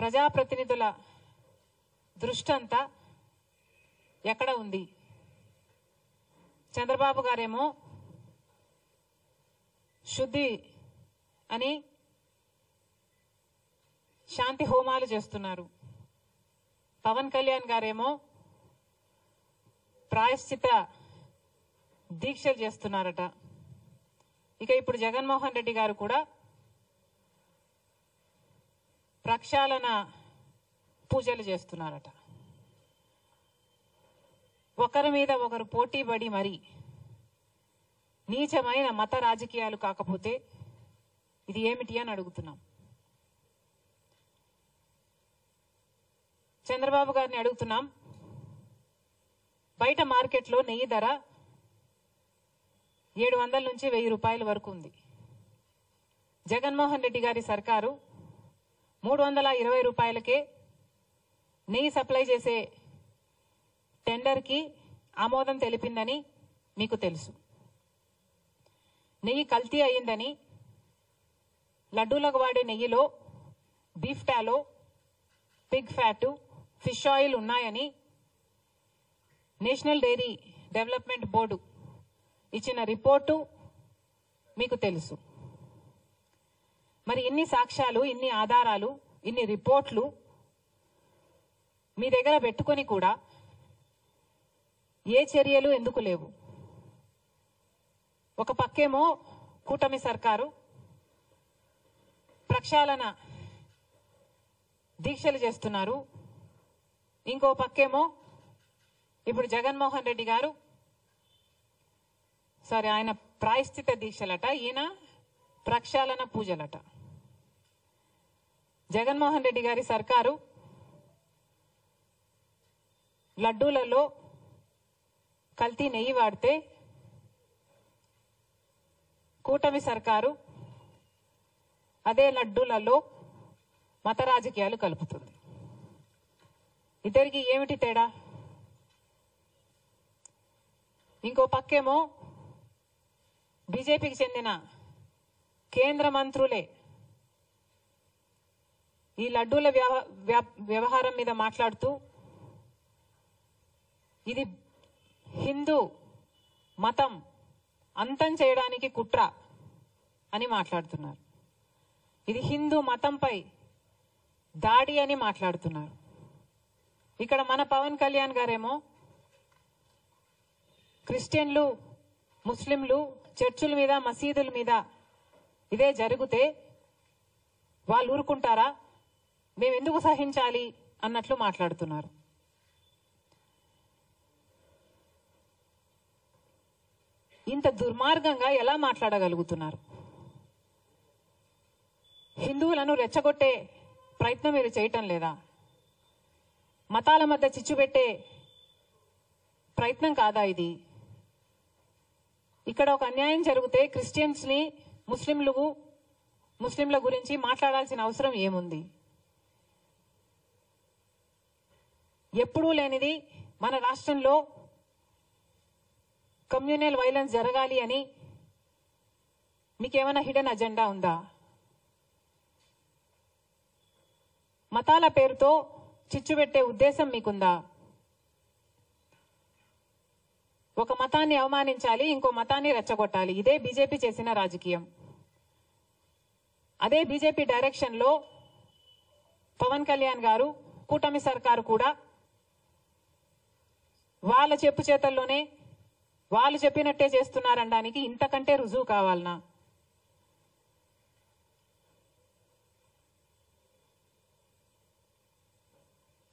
ప్రజాప్రతినిధుల దృష్టంతా ఎక్కడ ఉంది? చంద్రబాబు గారేమో శుద్ధి అని శాంతి హోమాలు చేస్తున్నారు. పవన్ కళ్యాణ్ గారేమో ప్రాయశ్చిత దీక్షలు చేస్తున్నారట. ఇక ఇప్పుడు జగన్మోహన్ రెడ్డి గారు కూడా ప్రక్షాళన పూజలు చేస్తున్నారట. ఒకరి మీద ఒకరు పోటీపడి మరి నీచమైన మత రాజకీయాలు కాకపోతే ఇది ఏమిటి అని అడుగుతున్నాం. చంద్రబాబు గారిని అడుగుతున్నాం. బయట మార్కెట్లో నెయ్యి ధర 700 నుంచి 1000 రూపాయల వరకు ఉంది. జగన్మోహన్ రెడ్డి గారి సర్కారు 320 రూపాయలకే నెయ్యి సప్లై చేసే టెండర్కి ఆమోదం తెలిపిందని మీకు తెలుసు. నెయ్యి కల్తీ అయిందని, లడ్డూలకు వాడే నెయ్యిలో beef టాలో, Pig fat, fish oil ఉన్నాయని నేషనల్ డైరీ డెవలప్మెంట్ బోర్డు ఇచ్చిన రిపోర్టు మీకు తెలుసు. మరి ఇన్ని సాక్ష్యాలు, ఇన్ని ఆధారాలు, ఇన్ని రిపోర్ట్లు మీ దగ్గర పెట్టుకొని కూడా ఏ చర్యలు ఎందుకు లేవు? ఒక పక్కేమో కూటమి సర్కారు ప్రక్షాళన దీక్షలు చేస్తున్నారు. ఇంకో పక్కేమో ఇప్పుడు జగన్మోహన్ రెడ్డి గారు ఆయన ప్రాయశ్చిత దీక్షలట, ఈయన ప్రక్షాళన పూజలట. జగన్మోహన్ రెడ్డి గారి సర్కారు లడ్డూలలో కల్తీ నెయ్యి వాడితే కూటమి సర్కారు అదే లడ్డూలలో మత రాజకీయాలు కలుపుతుంది. ఇద్దరికి ఏమిటి తేడా? ఇంకో పక్కేమో బీజేపీకి చెందిన కేంద్ర మంత్రులే ఈ లడ్డూల వ్యవహారం మీద మాట్లాడుతూ ఇది హిందూ మతం అంతం చేయడానికి కుట్ర అని మాట్లాడుతున్నారు. ఇది హిందూ మతంపై దాడి అని మాట్లాడుతున్నారు. ఇక్కడ మన పవన్ కళ్యాణ్ గారేమో క్రిస్టియన్లు, ముస్లింలు చర్చుల మీద, మసీదుల మీద ఇదే జరిగితే వాళ్ళు ఊరుకుంటారా? మేము ఎందుకు సహించాలి అన్నట్లు మాట్లాడుతున్నారు. ఇంత దుర్మార్గంగా ఎలా మాట్లాడగలుగుతున్నారు? హిందువులను రెచ్చగొట్టే ప్రయత్నం మీరు చేయటం లేదా? మతాల మధ్య చిచ్చు పెట్టే ప్రయత్నం కాదా ఇది? ఇక్కడ ఒక అన్యాయం జరిగితే క్రిస్టియన్స్ ని, ముస్లింల గురించి మాట్లాడాల్సిన అవసరం ఏముంది? ఎప్పుడూ లేనిది మన రాష్ట్రంలో కమ్యూనల్ వైలెన్స్ జరగాలి అని మీకేమైనా హిడెన్ అజెండా ఉందా? మతాల పేరుతో చిచ్చు పెట్టే ఉద్దేశం మీకుందా? ఒక మతాన్ని అవమానించాలి, ఇంకో మతాన్ని రెచ్చగొట్టాలి. ఇదే బీజేపీ చేసిన రాజకీయం. అదే బీజేపీ డైరెక్షన్ లో పవన్ కళ్యాణ్ గారు, కూటమి సర్కారు కూడా వాళ్ళ చెప్పు చేతల్లోనే వాళ్ళు చెప్పినట్టే చేస్తున్నారనడానికి ఇంతకంటే రుజువు కావాలనా?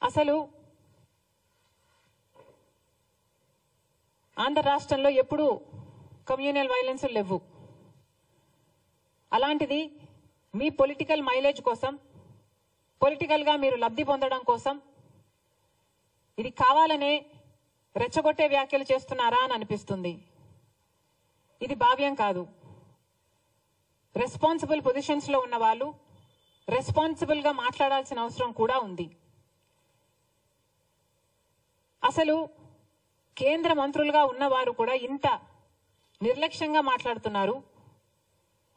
అసలు ఆంధ్ర రాష్ట్రంలో ఎప్పుడు కమ్యూనల్ వైలెన్స్ లేవు. అలాంటిది మీ పొలిటికల్ మైలేజ్ కోసం, పొలిటికల్ గా మీరు లబ్ధి పొందడం కోసం ఇది కావాలనే రెచ్చగొట్టే వ్యాఖ్యలు చేస్తున్నారా అని అనిపిస్తుంది. ఇది భావ్యం కాదు. రెస్పాన్సిబుల్ పొజిషన్స్ లో ఉన్న వాళ్ళు రెస్పాన్సిబుల్ గా మాట్లాడాల్సిన అవసరం కూడా ఉంది. అసలు కేంద్ర మంత్రులుగా ఉన్నవారు కూడా ఇంత నిర్లక్ష్యంగా మాట్లాడుతున్నారు.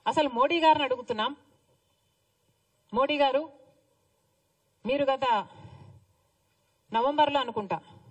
అసలు మోడీ గారిని అడుగుతున్నాం, మోడీ గారు మీరు గత నవంబర్లో అనుకుంటా